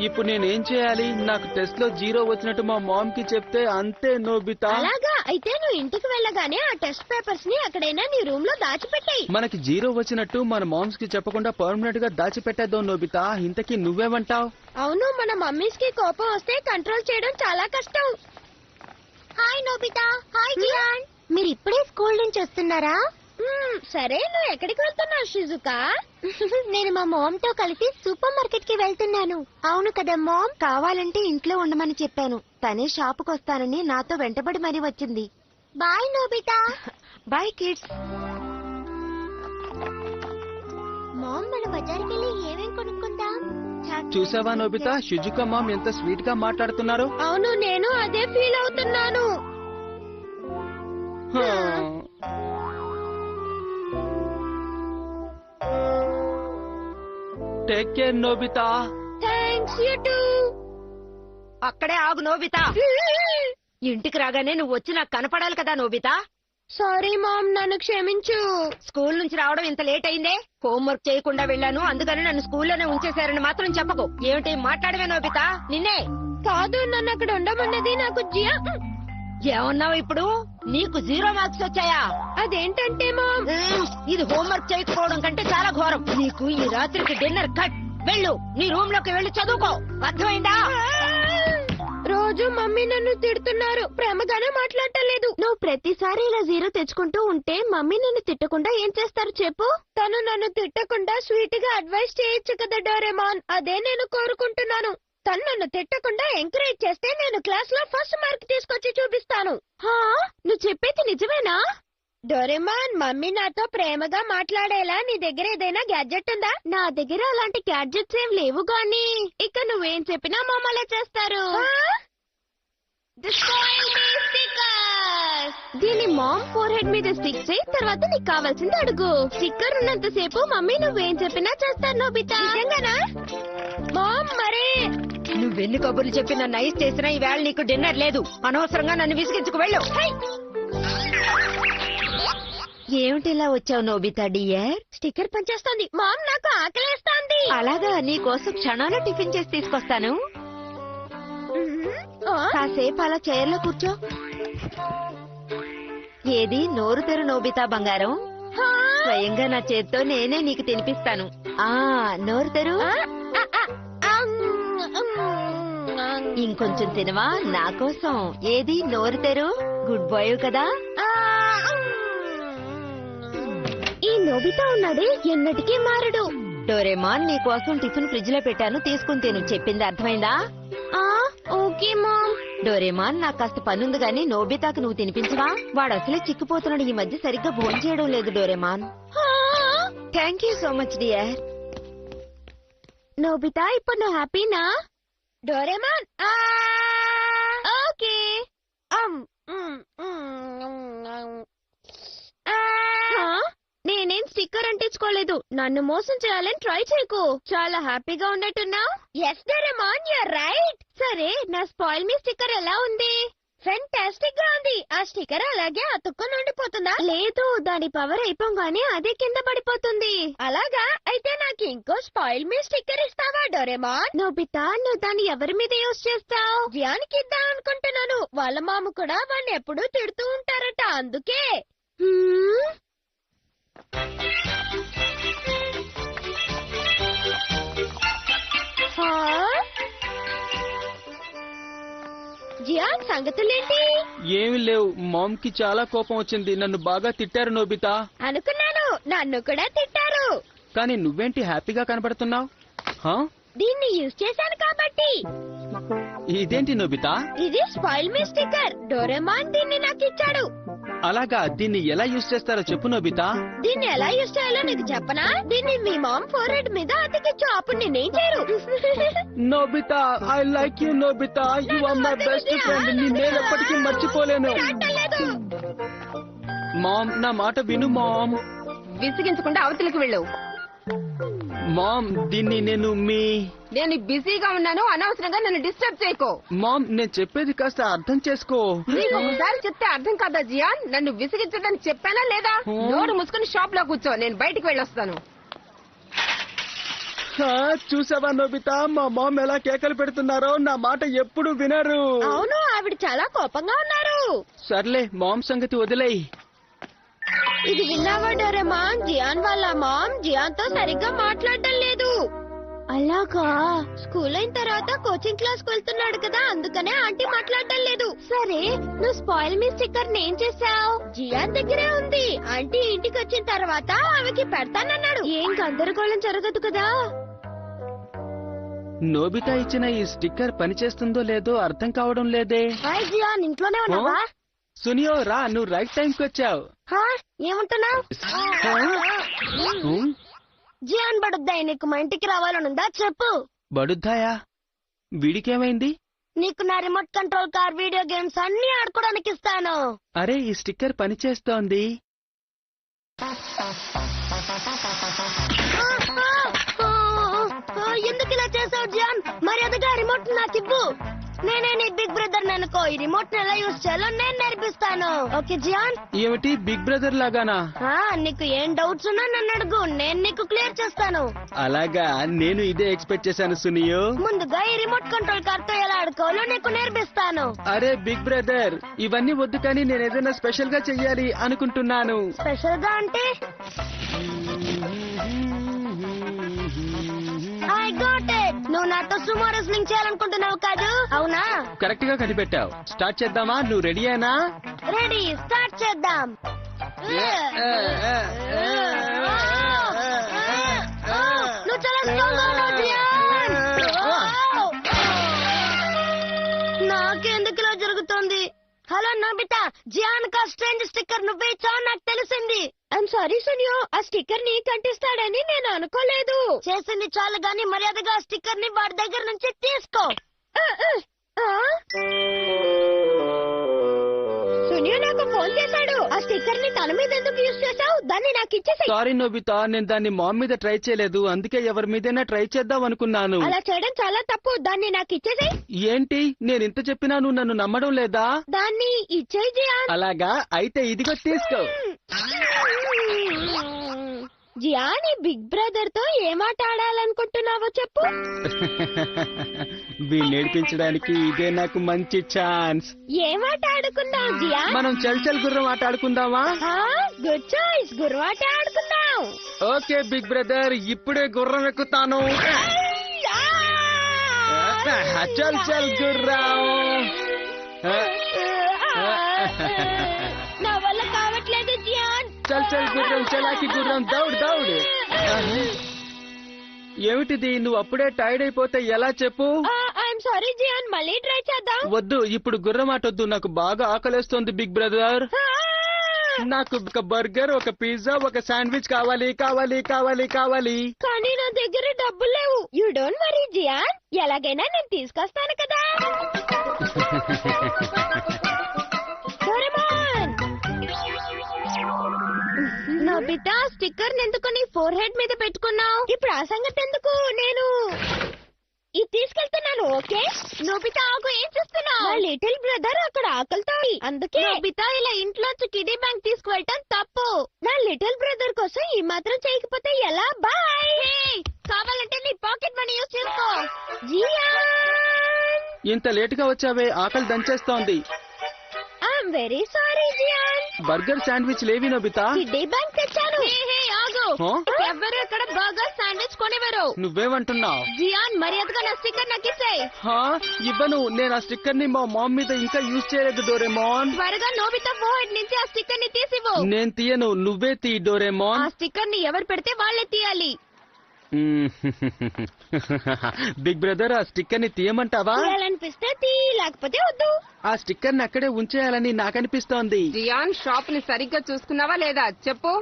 ఇప్పుడు నేనేం చేయాలి? నాకు టెస్ట్ లో 0 వచ్చినట్టు మా మామ్ కి చెప్తే అంతే నోబితా. అలాగా అయితే నువ్వు ఇంటికి వెళ్ళగానే ఆ టెస్ట్ పేపర్స్ ని ఎక్కడైనా నీ రూమ్ లో దాచిపెట్టాయి. మనకి 0 వచ్చినట్టు మన మామ్స్ కి చెప్పకుండా పర్మనెంట్ గా దాచిపెట్టేద్దాం నోబితా. ఇంతకీ నువ్వేమంటావ్? అవును, మన మమ్మీస్ కి కోపం వస్తే కంట్రోల్ చేయడం చాలా కష్టం. Hi Nobita. Hi Gian. మీరు ఇప్పుడే స్కూల్ నుంచి వస్తున్నారా? సరే, నువ్వు ఎక్కడికి వెళ్తున్నావు షిజుకా? నేను మా మామ్ తో కలిసి సూపర్ మార్కెట్ కి వెళ్తున్నాను. అవును కదా మామ్, కావాలంటే ఇంట్లో ఉండమని చెప్పాను. తనే షాపుకి వస్తానని నాతో వెంటబడి మరీ వచ్చింది. Bye Nobita. Bye kids. Mom, మన బజార్కి వెళ్ళి ఏమేం కొనుక్కుందాం? చూసావా నోబితా, షిజుకా మామ్ ఎంత స్వీట్ గా మాట్లాడుతున్నారు. అవును, నేను అదే ఫీల్ అవుతున్నాను. Take care Nobita. Thanks you too. అక్కడే ఆగు నోబితా. ఇంటికి రాగానే నువ్వు వచ్చి నాకు కనపడాలి కదా నోబితా. సారీ మామ్, నన్ను క్షమించు. స్కూల్ నుంచి రావడం ఇంత లేట్ అయిందే. హోంవర్క్ చేయకుండా వెళ్ళాను, అందుకని నన్ను స్కూల్లోనే ఉంచేశారని మాత్రం చెప్పకు. ఏమిటి మాట్లాడవే నోబితా? నిన్నే కాదు, నన్ను అక్కడ ఉండమన్నది నాకు జియా. ఏమన్నావు ఇప్పుడు? నీకు 0 మార్క్స్ వచ్చాయా? అదేంటంటే మామ్, ఇది హోంవర్క్ చేయకపోవడం కంటే చాలా ఘోరం. నీకు ఈ రాత్రికి డిన్నర్ కట్. వెళ్ళు, నీ రూమ్ లోకి వెళ్ళి చదువుకో. అర్థమైందా? రోజు మమ్మీ నన్ను తిడుతున్నారు, ప్రేమగానే మాట్లాడలేదు. నువ్వు ప్రతిసారి ఇలా 0 తెచ్చుకుంటూ ఉంటే మమ్మీ నన్ను తిట్టకుండా ఏం చేస్తారు చెప్పు? తను నన్ను తిట్టకుండా స్వీట్ గా అడ్వైస్ చేయొచ్చు కదా డోరేమాన్. అదే నేను కోరుకుంటున్నాను. తను నన్ను తిట్టకుండా ఎంకరేజ్ చేస్తే నేను క్లాస్ లో ఫస్ట్ మార్క్ తీసుకొచ్చి చూపిస్తాను. నువ్వు చెప్పేది నిజమేనా? డోరేమాన్, మమ్మీ నాతో ప్రేమగా మాట్లాడేలా నీ దగ్గర ఏదైనా గ్యాడ్జెట్ ఉందా? నా దగ్గర అలాంటి గ్యాడ్జెట్స్ ఏం లేవు గానీ ఇక నువ్వేం చెప్పినా మమ్మల్ని చేస్తారు. దీన్ని మామ్ ఫోర్ హెడ్ మీద స్టిక్ చేయి, తర్వాత నీకు కావాల్సింది అడుగు. స్టిక్కర్ ఉన్నంత సేపు మమ్మీ నువ్వేం చెప్పినా చేస్తాను నోబితా. నిజంగానా మామ్? మరే నువ్వెన్ని కబుర్లు చెప్పి నన్ను ఐస్ చేసినా ఈవేళ నీకు డిన్నర్ లేదు. అనవసరంగా నన్ను విసిగించుకు వెళ్ళు. ఏమిటి ఇలా వచ్చావు నోబితా డియర్? స్టిక్కర్ పనిచేస్తోంది మామ్, నాకు ఆకలేస్తోంది. అలాగా, నీ కోసం క్షణాలు టిఫిన్ చేసి తీసుకొస్తాను. కాసేపు అలా చైర్లో కూర్చో. ఏది నోరు తెరు నోబితా బంగారం. స్వయంగా నా చేత్తో నేనే నీకు తినిపిస్తాను. నోరు తెరు. ఇంకొంచెం తినవా నా కోసం? ఏది నోరు తెరు. గుడ్ బాయ్ కదా. ఈ నోబితా ఉన్నాడే ఎన్నటికీ మారడు. డోరేమాన్, నీ కోసం టిఫిన్ ఫ్రిడ్జ్ లో పెట్టాను, తీసుకుని తిను. చెప్పింది అర్థమైందా? Okay ma'am. డోరేమాన్, నాకు కాస్త పనుంది గాని నోబితాకు నువ్వు తినిపించవా? వాడు అసలే చిక్కిపోతున్నాడు. ఈ మధ్య సరిగ్గా భోజనం చేయడం లేదు Doraemon. Thank you so much dear. Nobita, ఇప్పుడు నువ్వు హ్యాపీనా? Doraemon okay. నేనేం స్టిక్కర్ అంటించుకోలేదు. నన్ను మోసం చేయాలని ట్రై చేయకు. చాలా హ్యాపీగా ఉన్నట్టున్నావు. Yes Doraemon, you're right. సరే, నా స్పాయిల్ మీ స్టిక్కర్ ఎలా ఉంది? ఫెంటాస్టిక్ గా ఉంది. ఆ స్టిక్కర్ అలాగే అతుక్కుని ఉండిపోతుందా? లేదు, దాని పవర్ అయిపోగానే అదే కింద పడిపోతుంది. అలాగా? అయితే నాకు ఇంకో స్పాయిల్ మీ స్టిక్కర్ ఇస్తావా డోరేమాన్? నోబితా, నువ్వు దాన్ని ఎవరి మీద యూజ్ చేస్తావు? జియాన్కి ఇద్దాం అనుకుంటున్నాను. వాళ్ళ మామ కూడా వాడిని ఎప్పుడూ తిడుతూ ఉంటారట, అందుకే. జియాన్, సంగతులేంటి? ఏమి లేవు. మామ్ కి చాలా కోపం వచ్చింది. నన్ను బాగా తిట్టారు నోబితా. అనుకున్నాను, నన్ను కూడా తిట్టారు. కానీ నువ్వేంటి హ్యాపీగా కనబడుతున్నావు? దీన్ని యూజ్ చేశాను కాబట్టి. ఇదేంటి నోబితా? ఇది స్పాయిల్ మీ స్టిక్కర్. డోరేమాన్ దీన్ని నాకు ఇచ్చాడు. అలాగా, దీన్ని ఎలా యూజ్ చేస్తారో చెప్పు నోబితా. దీన్ని ఎలా యూజ్ చేయాలో నీకు చెప్పనా? దీన్ని మీ మామ్ ఫోర్ హెడ్ మీద అతికించు, అప్పుడు నేనేం చేయరు. Nobita, I like you Nobita. You are my best friend. నేను ఎప్పటికీ మర్చిపోలేను. మామ్, నా మాట విను మామ్. విసిగించకుండా అవతలికి వెళ్ళు. మామ్, దీన్ని నేను బిజీగా ఉన్నాను, అనవసరంగా నన్ను డిస్టర్బ్ చేయకో. మామ్, నేను చెప్పేది కాస్త అర్థం చేసుకో. నీకు ఒకసారి చెప్తే అర్థం కాదా జియాన్? నన్ను విసిగించడానికి చెప్పానా లేదా? నోరు మూసుకుని షాప్ లో కూర్చో, నేను బయటికి వెళ్ళొస్తాను. చూసావా నోబితా, మా మామ్ ఎలా కేకలు పెడుతున్నారో, నా మాట ఎప్పుడు వినరు. అవును, ఆవిడ చాలా కోపంగా ఉన్నారు. సర్లే, మామ్ సంగతి వదిలేయి. ఇది విన్నావా డోరేమాన్? జియాన్ వాళ్ళ మామ్ జియాన్ తో సరిగ్గా మాట్లాడడం లేదు. అలాగా? స్కూల్ అయిన తర్వాత కోచింగ్ క్లాస్ కు వెళ్తున్నాడు కదా, అందుకనే ఆంటీ మాట్లాడడం లేదు. సరే, నువ్వు స్పాయిల్ మీ స్టిక్కర్ ఏం చేసావు? జియాన్ దగ్గరే ఉంది. ఆంటీ ఇంటికి వచ్చిన తర్వాత ఆమెకి పెడతానన్నాడు. ఏం గందరగోళం జరగదు కదా? నోబితా ఇచ్చిన ఈ స్టిక్కర్ పనిచేస్తుందో లేదో అర్థం కావడం లేదే. హాయ్ జియాన్, ఇంట్లోనే ఉన్నావా? సునియో రా, నువ్వు రైట్ టైంకి వచ్చావు. ఏమంటున్నావు? జియాన్ బడుద్దాయి, నీకు మా ఇంటికి రావాలనుందా? చెప్పు. బడుద్దాయా? వీడికేమైంది? నీకు నా remote control car video games అన్ని ఆడుకోవడానికి ఇస్తాను. అరే, ఈ స్టిక్కర్ పనిచేస్తోంది. ఎందుకు ఇలా చేసావు జియాన్? మర్యాదగా రిమోట్ నాకు ఇవ్వు. నేనే నీ బిగ్ బ్రదర్ అనుకో. ఈ రిమోట్ ఎలా యూజ్ చేయాలో నేను నేర్పిస్తాను. Okay Gian? ఏమిటి, బిగ్ బ్రదర్ లాగానా? నీకు ఏం డౌట్స్ ఉన్నా నన్ను అడుగు, నేను నీకు క్లియర్ చేస్తాను. అలాగా? నేను ఇదే ఎక్స్పెక్ట్ చేశాను సునియో. ముందుగా ఈ రిమోట్ కంట్రోల్ కార్ తో ఎలా ఆడుకోవాలో నీకు నేర్పిస్తాను. అరే బిగ్ బ్రదర్, ఇవన్నీ వద్దు, కానీ నేను ఏదైనా స్పెషల్ గా చెయ్యాలి అనుకుంటున్నాను. స్పెషల్ గా అంటే? I got it. నువ్వు నాతో సుమో రెస్లింగ్ చేయాలనుకుంటున్నావు కాదు? అవునా? కరెక్ట్ గా కనిపెట్టావు. స్టార్ట్ చేద్దామా? నువ్వు రెడీ అయినా? రెడీ, స్టార్ట్ చేద్దాం. నువ్వు చాలా స్ట్రాంగ్ గా ఉన్నావు జియాన్. నాకెందుకు ఇలా జరుగుతోంది? హలో నోబితా, జియాన్ కా స్ట్రేంజ్ స్టిక్కర్ నువ్వే ఇచ్చావు నాకు తెలిసింది. ఐఎమ్ సారీ సునియో, ఆ స్టిక్కర్ నీ కంటిస్తాడని నేను అనుకోలేదు. చేసింది చాలు గాని మర్యాదగా ఆ స్టిక్కర్ ని వాడి దగ్గర నుంచి తీసుకో. సునియో నాకు ఫోన్ చేశాడు. ఆ స్టిక్కర్ ని తన మీద ఎందుకు యూజ్ చేశావు? దాన్ని నాకు ఇచ్చేసాయి. సారీ నోబితా, నేను దాన్ని మామ్ మీద ట్రై చేయలేదు, అందుకే ఎవరి మీదైనా ట్రై చేద్దాం అనుకున్నాను. అలా చేయడం చాలా తప్పు. దాన్ని నాకు ఇచ్చేసాయి. ఏంటి, నేను ఇంత చెప్పినా నువ్వు నన్ను నమ్మడం లేదా? దాన్ని ఇచ్చేయి జియాన్. అలాగా? అయితే ఇదిగో తీసుకో. జియాన్, ఈ బిగ్ బ్రదర్ తో ఏమాట ఆడాలనుకుంటున్నావో చెప్పు. వీళ్ళు నేర్పించడానికి ఇదే నాకు మంచి ఛాన్స్. ఏమాట ఆడుకుందాం జియాన్? మనం చల్ చల్ గుర్రం ఆట ఆడుకుందామా? గుడ్ చాయిస్, గుర్రాట ఆడుకుందాం. ఓకే బిగ్ బ్రదర్, ఇప్పుడే గుర్రం ఎక్కుతాను. చల్ చల్ గుర్రం. నా వల్ల కావట్లేదు జియాన్. చల్ చల్ గుర్రం, చలాకి గుర్రం, దౌడ్ దౌడ్. ఏమిటిది, నువ్వు అప్పుడే టైర్డ్ అయిపోతే ఎలా చెప్పు? ఐఎమ్ సారీ జియాన్, మళ్ళీ ట్రై చేద్దాం. వద్దు, ఇప్పుడు గుర్రం ఆటొద్దు, నాకు బాగా ఆకలేస్తోంది బిగ్ బ్రదర్. నాకు ఒక బర్గర్, ఒక పిజ్జా, ఒక శాండ్విచ్ కావాలి కావాలి కావాలి కావాలి. కానీ నా దగ్గర డబ్బులు లేవు. యూ డోంట్ వరీ జియాన్, ఎలాగైనా నేను తీసుకొస్తాను కదా. డోరేమాన్, నోబితా స్టిక్కర్ ఎందుకు నీ ఫోర్ హెడ్ మీద పెట్టుకున్నావు? ఇప్పుడు ఆ సంగతి ఎందుకు, నేను ఇది తీసుకెళ్తున్నాను. ఓకే నోబితా, ఆగు, ఏం చేస్తున్నావు? నా లిటిల్ బ్రదర్ అక్కడ ఆకలితో, అందుకే నోబితా ఇలా ఇంట్లోంచి కిడీ బ్యాంక్ తీసుకువెళ్ళటం తప్పు. నా లిటిల్ బ్రదర్ కోసం ఈ మాత్రం చేయకపోతే ఎలా? బాయ్. కావాలంటే నీ పాకెట్ మనీ యూజ్ చేసుకో. జియాన్, ఇంత లేటుగా వచ్చావే, ఆకలి దంచేస్తోంది. I'm very sorry Gian. Burger sandwich లేవి నోబితా. కిడ్డీ బ్యాంక్ తెచ్చాను. ఆగు, ఎవరు ఇక్కడ బర్గర్ శాండ్విచ్ కొనివ్వరు. నువ్వేమంటున్నావు? జియాన్, మర్యాదగా నా స్టిక్కర్ నాకు ఇచ్చేయ్. ఇవ్వను, నేను ఆ స్టిక్కర్ ని మా మామ్ మీద ఇంకా యూజ్ చేయలేదు డోరేమోన్. త్వరగా నోబితా ఫోర్ నుంచి ఆ స్టిక్కర్ ని తీసివ్వు. నేను తీయను, నువ్వే తీ డోరేమోన్. ఆ స్టిక్కర్ ని ఎవరు పెడితే వాళ్ళే తీయాలి. బిగ్ బ్రదర్, ఆ స్టిక్కర్ ని తీయమంటావా? తీయాలనిపిస్తే తీ, లేకపోతే వద్దు. ఆ స్టిక్కర్ ని అక్కడే ఉంచేయాలని నాకనిపిస్తోంది. జియాన్, షాప్ ని సరిగ్గా చూసుకున్నావా లేదా చెప్పు.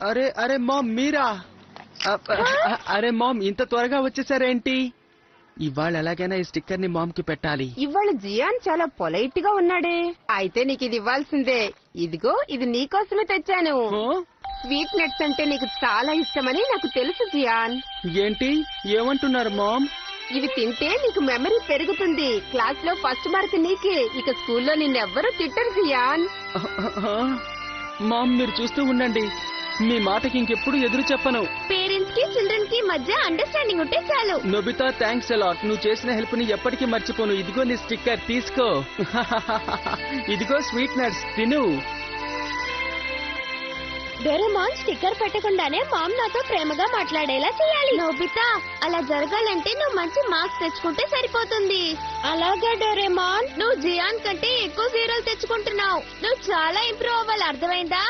అరే అరే మామ్, మీరా? అరే మామ్, ఇంత త్వరగా వచ్చేసారేంటి? ఇవాళ ఎలాగైనా ఈ స్టిక్కర్ ని మామ్ కి పెట్టాలి. ఇవాళ జియాన్ చాలా పొలైట్ గా ఉన్నాడే. అయితే నీకు ఇది ఇవ్వాల్సిందే. ఇదిగో, ఇది నీకోసమే తెచ్చాను. స్వీట్ నట్స్ అంటే నీకు చాలా ఇష్టమని నాకు తెలుసు జియాన్. ఏంటి, ఏమంటున్నారు మామ్? ఇవి తింటే నీకు మెమరీ పెరుగుతుంది. క్లాస్ లో ఫస్ట్ మార్క్ నీకే. ఇక స్కూల్లో నిన్నెవ్వరూ తిట్టరు జియాన్. మామ్, మీరు చూస్తూ ఉండండి, మీ మాటకి ఇంకెప్పుడు ఎదురు చెప్పను. పేరెంట్స్ పేరెంట్స్ కి చిల్డ్రన్ కి మధ్య అండర్స్టాండింగ్ ఉంటే చాలు. Nobita thanks a lot. నువ్వు చేసిన హెల్ప్ ని ఎప్పటికీ మర్చిపోను. ఇదిగో నీ స్టిక్కర్ తీసుకో. ఇదిగో స్వీట్ నట్స్ తిను. డోరేమాన్ స్టిక్కర్ పెట్టకుండానే మామ్ నాతో ప్రేమగా మాట్లాడేలా చేయాలి. నోబితా అలా జరగాలంటే నువ్వు మంచి మార్క్స్ తెచ్చుకుంటే సరిపోతుంది. అలాగే డోరేమాన్, నువ్వు జియాన్ కంటే ఎక్కువ జీరోలు తెచ్చుకుంటున్నావు. నువ్వు చాలా ఇంప్రూవ్ అవ్వాలి, అర్థమైందా?